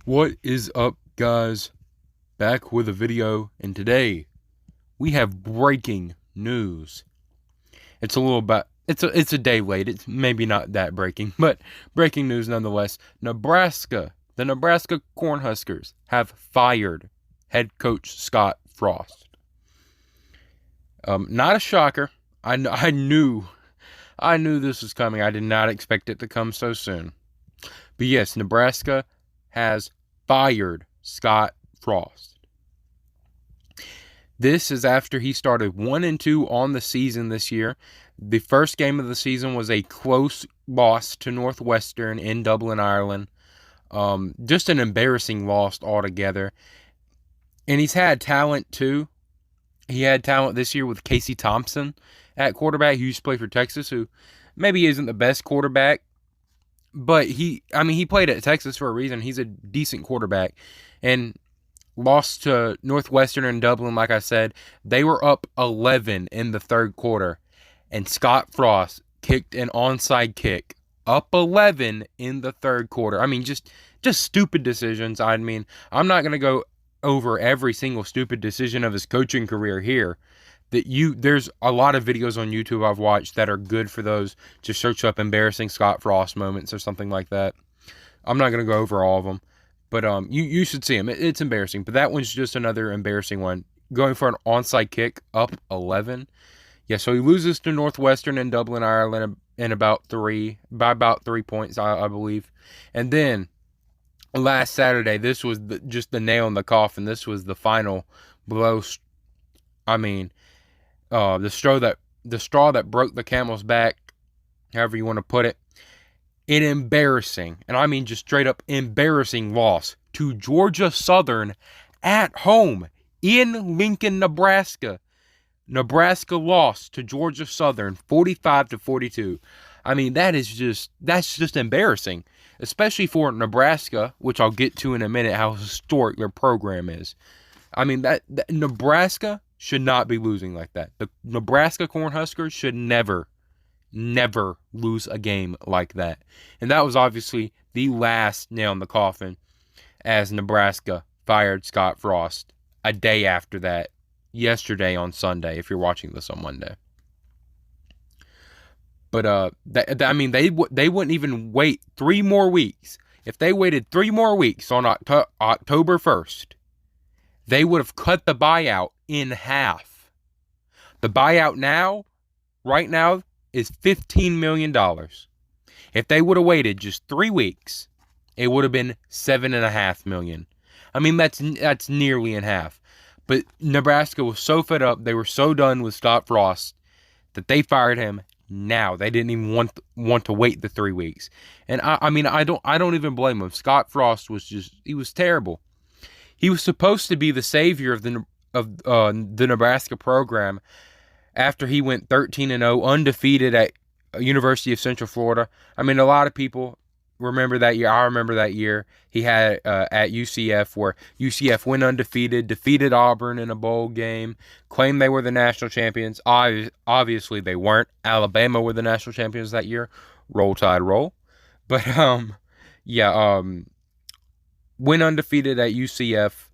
What is up, guys? Back with a video, and today we have breaking news. It's a little bit, it's a day late. It's maybe not that breaking, but breaking news nonetheless. The Nebraska Cornhuskers have fired head coach Scott Frost. Not a shocker. I knew this was coming. I did not expect it to come so soon. But yes, Nebraska has fired Scott Frost. This is after he started 1-2 on the season this year. The first game of the season was a close loss to Northwestern in Dublin, Ireland. Just an embarrassing loss altogether. And he's had talent too. He had talent this year with Casey Thompson at quarterback, who used to play for Texas, who maybe isn't the best quarterback. But he played at Texas for a reason. He's a decent quarterback. And lost to Northwestern in Dublin, like I said. They were up 11 in the third quarter. And Scott Frost kicked an onside kick. Up 11 in the third quarter. Just stupid decisions. I'm not going to go over every single stupid decision of his coaching career here. There's a lot of videos on YouTube I've watched that are good for those. Just search up embarrassing Scott Frost moments or something like that. I'm not going to go over all of them, but you should see them. It's embarrassing, but that one's just another embarrassing one. Going for an onside kick up 11. Yeah, so he loses to Northwestern in Dublin, Ireland by about 3 points, I believe. And then last Saturday, this was just the nail in the coffin. This was the final blow. The straw that broke the camel's back, however you want to put it. An embarrassing, and I mean just straight up embarrassing loss to Georgia Southern at home in Lincoln, Nebraska. Nebraska lost to Georgia Southern 45-42. That's just embarrassing, especially for Nebraska, which I'll get to in a minute how historic their program is. That Nebraska should not be losing like that. The Nebraska Cornhuskers should never lose a game like that. And that was obviously the last nail in the coffin, as Nebraska fired Scott Frost a day after that, yesterday on Sunday, if you're watching this on Monday. But they wouldn't even wait 3 more weeks. If they waited 3 more weeks on October 1st, they would have cut the buyout in half. The buyout right now, is $15 million. If they would have waited just 3 weeks, it would have been $7.5 million. That's nearly in half. But Nebraska was so fed up, they were so done with Scott Frost, that they fired him now. They didn't even want to wait the 3 weeks. And I don't even blame him. Scott Frost he was terrible. He was supposed to be the savior of the Nebraska program after he went 13-0, undefeated at University of Central Florida. A lot of people remember that year. I remember that year he had at UCF, where UCF went undefeated, defeated Auburn in a bowl game, claimed they were the national champions. Obviously, they weren't. Alabama were the national champions that year. Roll Tide, roll. But went undefeated at UCF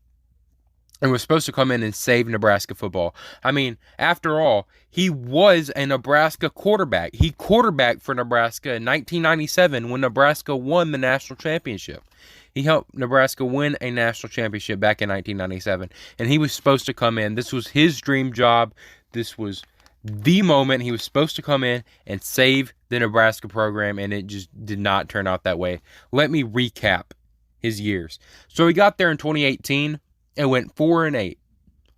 and was supposed to come in and save Nebraska football. After all, he was a Nebraska quarterback. He quarterbacked for Nebraska in 1997 when Nebraska won the national championship. He helped Nebraska win a national championship back in 1997, and he was supposed to come in. This was his dream job. This was the moment he was supposed to come in and save the Nebraska program, and it just did not turn out that way. Let me recap his years. So he got there in 2018 and went 4-8.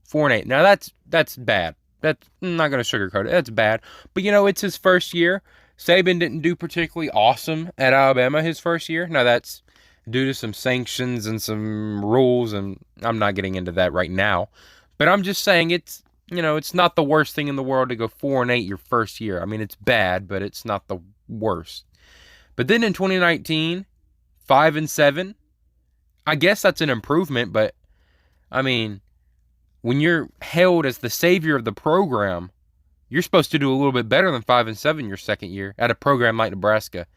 4-8. Now that's bad. I'm not going to sugarcoat it. That's bad. But it's his first year. Saban didn't do particularly awesome at Alabama his first year. Now that's due to some sanctions and some rules, and I'm not getting into that right now. But I'm just saying it's not the worst thing in the world to go 4-8 your first year. It's bad, but it's not the worst. But then in 2019, 5-7. I guess that's an improvement, but when you're hailed as the savior of the program, you're supposed to do a little bit better than 5-7 your second year at a program like Nebraska.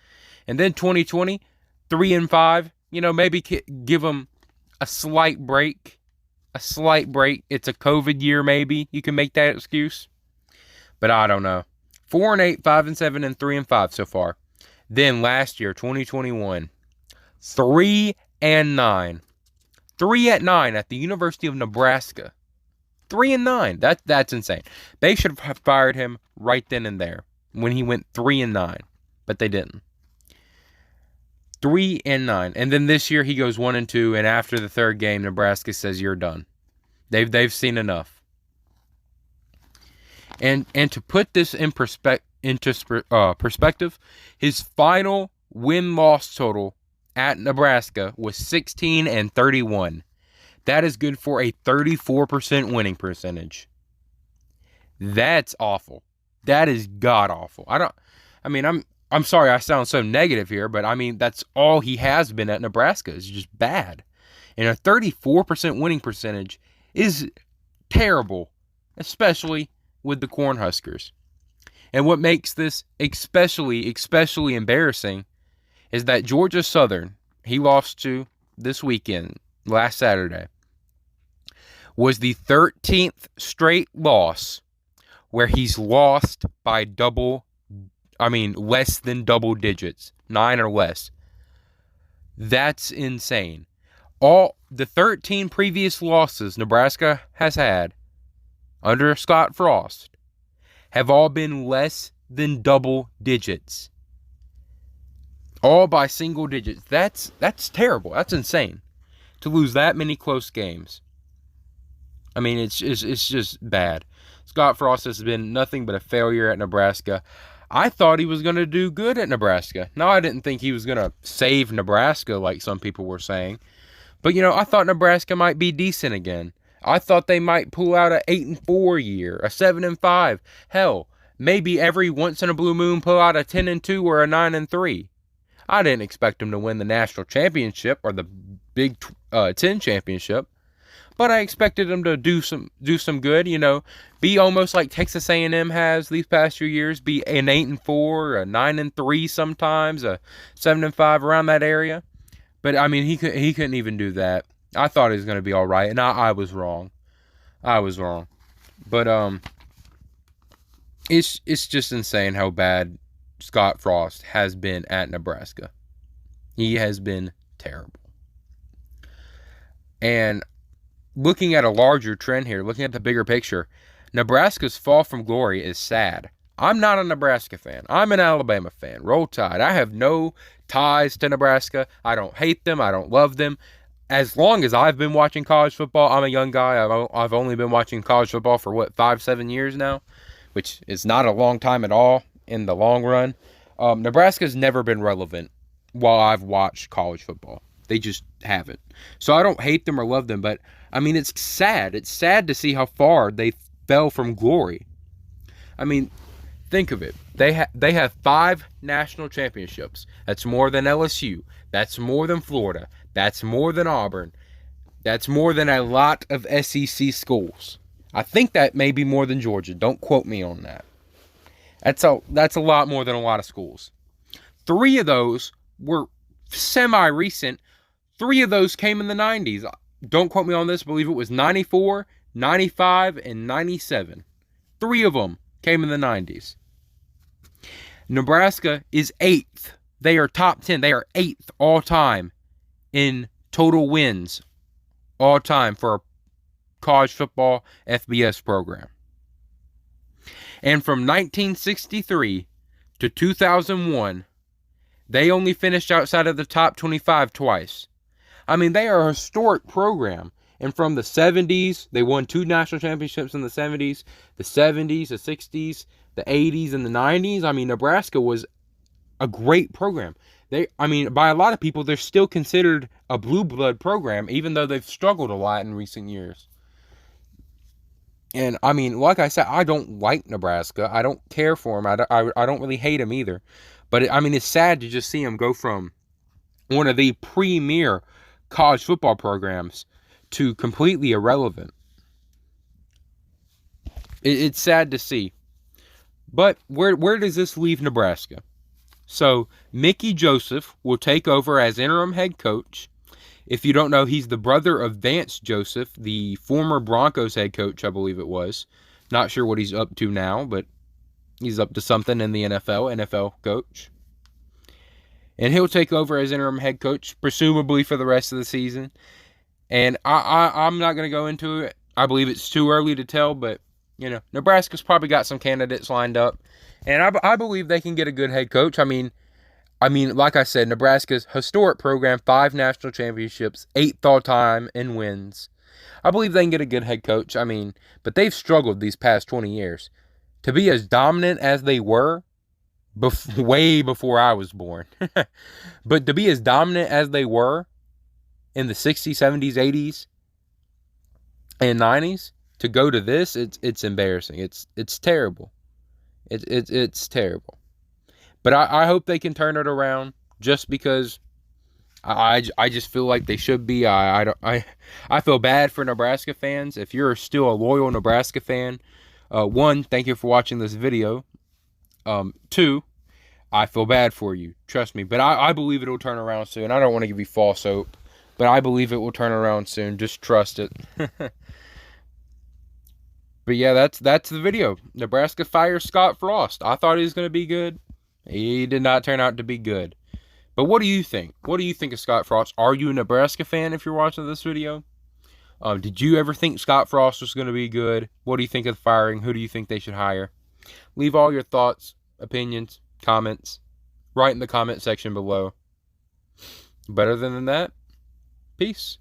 And then 2020, 3-5, maybe give them a slight break. A slight break. It's a COVID year, maybe. You can make that excuse. But I don't know. 4-8, 5-7, and 3-5 so far. Then last year, 2021, 3-9. 3-9 at the University of Nebraska. 3-9. That's insane. They should have fired him right then and there when he went 3-9, but they didn't. 3-9, and then this year he goes 1-2, and after the third game, Nebraska says you're done. They've seen enough. And to put this in perspective, his final win-loss total at Nebraska was 16-31. That is good for a 34% winning percentage. That's awful. That is god awful. I'm sorry I sound so negative here, but that's all he has been at Nebraska. Is just bad. And a 34% winning percentage is terrible, especially with the Cornhuskers. And what makes this especially embarrassing is that Georgia Southern, he lost to this weekend, last Saturday, was the 13th straight loss where he's lost by less than double digits, 9 or less. That's insane. All the 13 previous losses Nebraska has had under Scott Frost have all been less than double digits. All by single digits. That's terrible. That's insane. To lose that many close games. It's just bad. Scott Frost has been nothing but a failure at Nebraska. I thought he was going to do good at Nebraska. Now, I didn't think he was going to save Nebraska like some people were saying. But, I thought Nebraska might be decent again. I thought they might pull out an 8-4 year, a 7-5. Hell, maybe every once in a blue moon pull out a 10-2 or a 9-3. I didn't expect them to win the national championship or the Big Ten championship. But I expected them to do some good, be almost like Texas A&M has these past few years, be an 8-4, a 9-3 sometimes, a 7-5 around that area. But he couldn't even do that. I thought he was going to be all right, and I was wrong. But it's just insane how bad Scott Frost has been at Nebraska. He has been terrible. And looking at a larger trend here, looking at the bigger picture, Nebraska's fall from glory is sad. I'm not a Nebraska fan. I'm an Alabama fan. Roll Tide. I have no ties to Nebraska. I don't hate them. I don't love them. As long as I've been watching college football, I'm a young guy. I've only been watching college football for 5-7 years now, which is not a long time at all in the long run. Nebraska's never been relevant while I've watched college football. They just haven't. So I don't hate them or love them, but it's sad. It's sad to see how far they fell from glory. Think of it. They have 5 national championships. That's more than LSU. That's more than Florida. That's more than Auburn. That's more than a lot of SEC schools. I think that may be more than Georgia. Don't quote me on that. That's a lot more than a lot of schools. 3 of those were semi-recent. 3 of those came in the 90s. Don't quote me on this. I believe it was 94, 95, and 97. 3 of them came in the 90s. Nebraska is 8th. They are top 10. They are 8th all time in total wins all time for a college football FBS program. And from 1963 to 2001, they only finished outside of the top 25 twice. They are a historic program. And from the 70s, they won 2 national championships in the 70s, the 70s, the 60s, the 80s, and the 90s. Nebraska was a great program. By a lot of people, they're still considered a blue blood program, even though they've struggled a lot in recent years. And, like I said, I don't like Nebraska. I don't care for them. I don't really hate them either. But, it's sad to just see them go from one of the premier college football programs to completely irrelevant. It's sad to see. But where does this leave Nebraska? So Mickey Joseph will take over as interim head coach. If you don't know, he's the brother of Vance Joseph, the former Broncos head coach, I believe it was. Not sure what he's up to now, but he's up to something in the NFL coach. And he'll take over as interim head coach, presumably for the rest of the season. And I'm not going to go into it. I believe it's too early to tell, but, Nebraska's probably got some candidates lined up. And I believe they can get a good head coach. I mean, like I said, Nebraska's historic program, 5 national championships, 8th all-time in wins. I believe they can get a good head coach. But they've struggled these past 20 years. To be as dominant as they were, way before I was born. But to be as dominant as they were in the 60s, 70s, 80s, and 90s, to go to this, it's embarrassing. It's terrible. It's terrible. But I hope they can turn it around, just because I just feel like they should be. I feel bad for Nebraska fans. If you're still a loyal Nebraska fan, 1, thank you for watching this video. 2, I feel bad for you. Trust me. But I believe it'll turn around soon. I don't want to give you false hope, but I believe it will turn around soon. Just trust it. But yeah, that's the video. Nebraska fires Scott Frost. I thought he was going to be good. He did not turn out to be good. But what do you think? What do you think of Scott Frost? Are you a Nebraska fan if you're watching this video? Did you ever think Scott Frost was going to be good? What do you think of the firing? Who do you think they should hire? Leave all your thoughts, opinions, comments right in the comment section below. But other than that, peace.